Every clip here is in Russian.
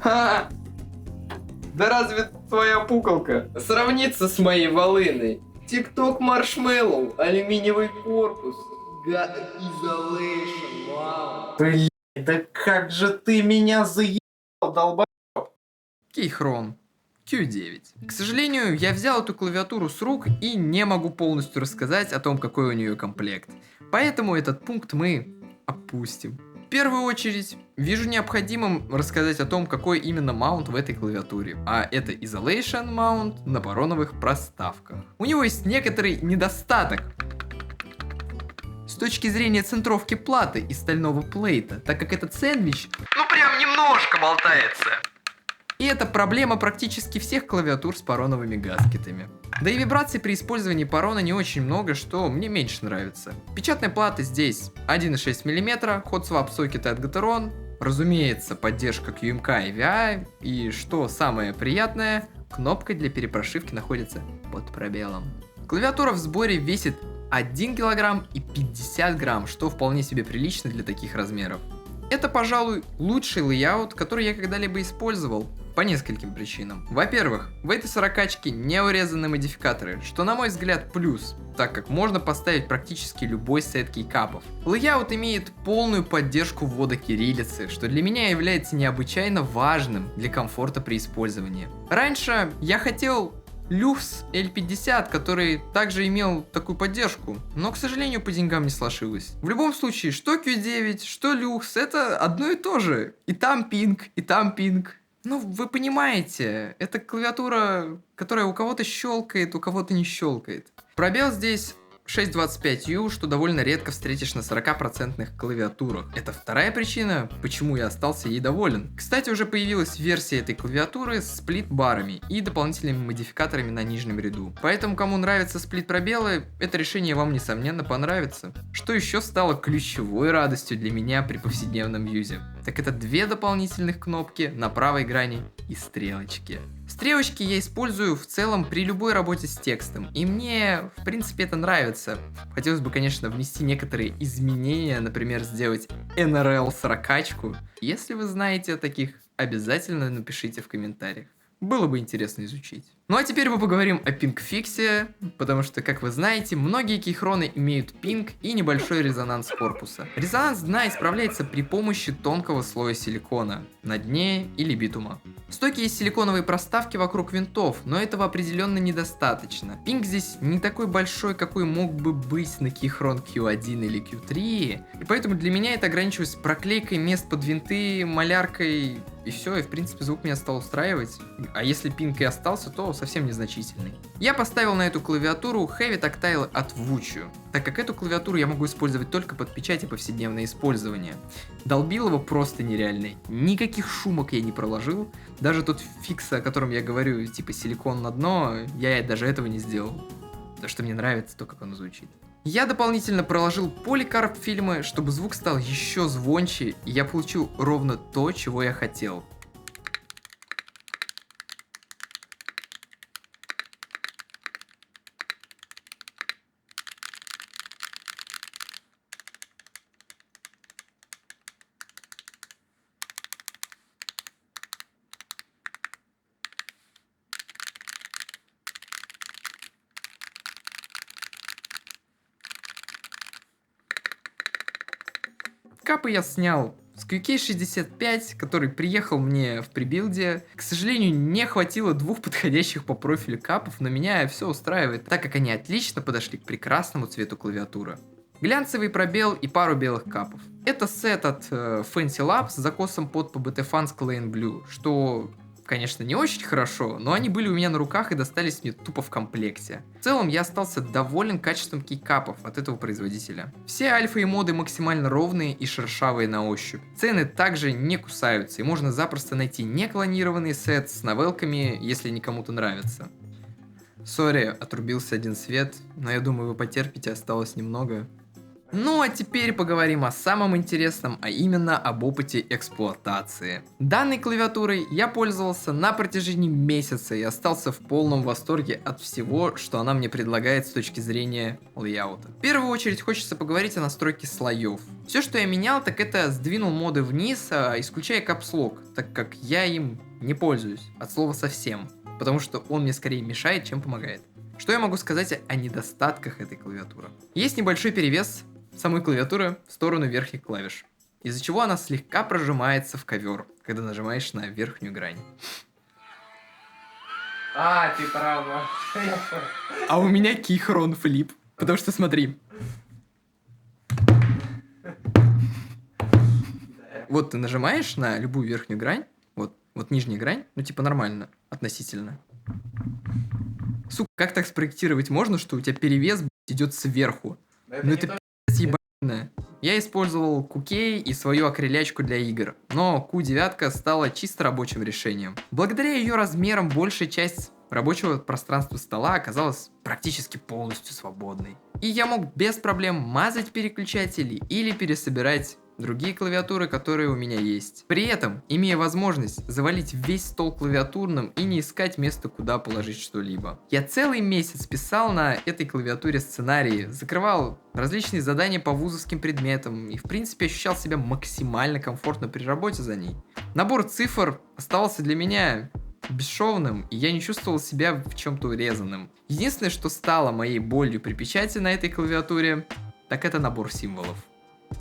Ха! Да разве твоя пуколка сравнится с моей волыной? Тикток Маршмеллоу, алюминиевый корпус, Isolation, вау. Блин, да как же ты меня заебал, долбоёб. Keychron Q9. К сожалению, я взял эту клавиатуру с рук и не могу полностью рассказать о том, какой у нее комплект. Поэтому этот пункт мы опустим. В первую очередь, вижу необходимым рассказать о том, какой именно маунт в этой клавиатуре. А это Isolation маунт на пороновых проставках. У него есть некоторый недостаток с точки зрения центровки платы и стального плейта, так как этот сэндвич, ну прям немножко болтается. И это проблема практически всех клавиатур с пороновыми гаскетами. Да и вибраций при использовании порона не очень много, что мне меньше нравится. Печатная плата здесь 1,6 мм, ход swap сокеты от Gateron, разумеется, поддержка QMK и VI, и что самое приятное, кнопка для перепрошивки находится под пробелом. Клавиатура в сборе весит 1 кг и 50 грамм, что вполне себе прилично для таких размеров. Это, пожалуй, лучший лейаут, который я когда-либо использовал. По нескольким причинам. Во-первых, в этой 40-качке не урезаны модификаторы, что на мой взгляд плюс, так как можно поставить практически любой сет кейкапов. Лейаут имеет полную поддержку ввода кириллицы, что для меня является необычайно важным для комфорта при использовании. Раньше я хотел Lux L50, который также имел такую поддержку, но, к сожалению, по деньгам не сложилось. В любом случае, что Q9, что Lux, это одно и то же. И там пинг, и там пинг. Ну, вы понимаете, это клавиатура, которая у кого-то щелкает, у кого-то не щелкает. Пробел здесь 625U, что довольно редко встретишь на 40% клавиатурах. Это вторая причина, почему я остался ей доволен. Кстати, уже появилась версия этой клавиатуры с сплит-барами и дополнительными модификаторами на нижнем ряду. Поэтому, кому нравятся сплит-пробелы, это решение вам, несомненно, понравится. Что еще стало ключевой радостью для меня при повседневном юзе? Так это две дополнительных кнопки на правой грани и стрелочки. Стрелочки я использую в целом при любой работе с текстом, и мне, в принципе, это нравится. Хотелось бы, конечно, внести некоторые изменения, например, сделать NRL 40-качку. Если вы знаете о таких, обязательно напишите в комментариях. Было бы интересно изучить. Ну а теперь мы поговорим о пинг-фиксе, потому что, как вы знаете, многие кейхроны имеют пинг и небольшой резонанс корпуса. Резонанс дна исправляется при помощи тонкого слоя силикона на дне или битума. В стоке есть силиконовые проставки вокруг винтов, но этого определенно недостаточно. Пинг здесь не такой большой, какой мог бы быть на кейхрон Q1 или Q3, и поэтому для меня это ограничивалось проклейкой мест под винты, маляркой, и все, и в принципе звук меня стал устраивать. А если пинг и остался, то совсем незначительный. Я поставил на эту клавиатуру Heavy Tactile от Vuccio, так как эту клавиатуру я могу использовать только под печать и повседневное использование. Долбил его просто нереальный. Никаких шумок я не проложил. Даже тот фикс, о котором я говорю, типа силикон на дно, я даже этого не сделал. Потому что мне нравится то, как оно звучит. Я дополнительно проложил поликарб фильмы, чтобы звук стал еще звонче, и я получил ровно то, чего я хотел. Капы я снял с QK65, который приехал мне в прибилде. К сожалению, не хватило двух подходящих по профилю капов, но меня все устраивает, так как они отлично подошли к прекрасному цвету клавиатуры. Глянцевый пробел и пару белых капов. Это сет от Fancy Labs с закосом под PBT Fans Clean Blue, что, конечно, не очень хорошо, но они были у меня на руках и достались мне тупо в комплекте. В целом, я остался доволен качеством кейкапов от этого производителя. Все альфа и моды максимально ровные и шершавые на ощупь. Цены также не кусаются, и можно запросто найти неклонированный сет с новелками, если не кому-то нравится. Сори, отрубился один свет, но я думаю, вы потерпите, осталось немного. Ну а теперь поговорим о самом интересном, а именно об опыте эксплуатации. Данной клавиатурой я пользовался на протяжении месяца и остался в полном восторге от всего, что она мне предлагает с точки зрения лейаута. В первую очередь хочется поговорить о настройке слоев. Все, что я менял, так это сдвинул моды вниз, исключая капслок, так как я им не пользуюсь, от слова совсем, потому что он мне скорее мешает, чем помогает. Что я могу сказать о недостатках этой клавиатуры? Есть небольшой перевес самой клавиатуры в сторону верхних клавиш, из-за чего она слегка прожимается в ковер, когда нажимаешь на верхнюю грань. Ты права. А у меня кейхрон флип, потому что смотри. Вот ты нажимаешь на любую верхнюю грань, вот нижняя грань, ну типа нормально, относительно. Сука, как так спроектировать можно, что у тебя перевес, блядь, идет сверху? Ну это пи***ц ебаная. Я использовал QK и свою акрилячку для игр, но Q9 стала чисто рабочим решением. Благодаря ее размерам большая часть рабочего пространства стола оказалась практически полностью свободной. И я мог без проблем мазать переключатели или пересобирать другие клавиатуры, которые у меня есть. При этом, имея возможность завалить весь стол клавиатурным и не искать место, куда положить что-либо. Я целый месяц писал на этой клавиатуре сценарии, закрывал различные задания по вузовским предметам и в принципе ощущал себя максимально комфортно при работе за ней. Набор цифр оставался для меня бесшовным, и я не чувствовал себя в чем-то урезанным. Единственное, что стало моей болью при печати на этой клавиатуре, так это набор символов,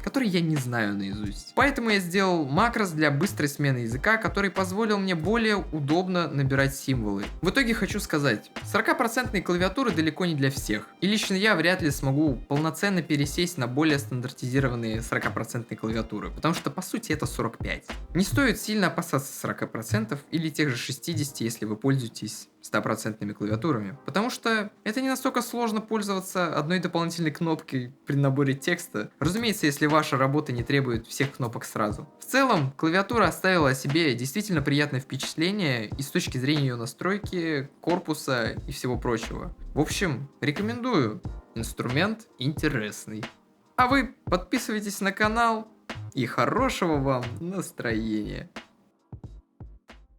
который я не знаю наизусть. Поэтому я сделал макрос для быстрой смены языка, который позволил мне более удобно набирать символы. В итоге хочу сказать, 40% клавиатуры далеко не для всех. И лично я вряд ли смогу полноценно пересесть на более стандартизированные 40% клавиатуры, потому что по сути это 45. Не стоит сильно опасаться 40% или тех же 60, если вы пользуетесь 100% клавиатурами, потому что это не настолько сложно пользоваться одной дополнительной кнопкой при наборе текста. Разумеется, если ваша работа не требует всех кнопок сразу. В целом, клавиатура оставила о себе действительно приятное впечатление и с точки зрения ее настройки, корпуса и всего прочего. В общем, рекомендую. Инструмент интересный. А вы подписывайтесь на канал и хорошего вам настроения.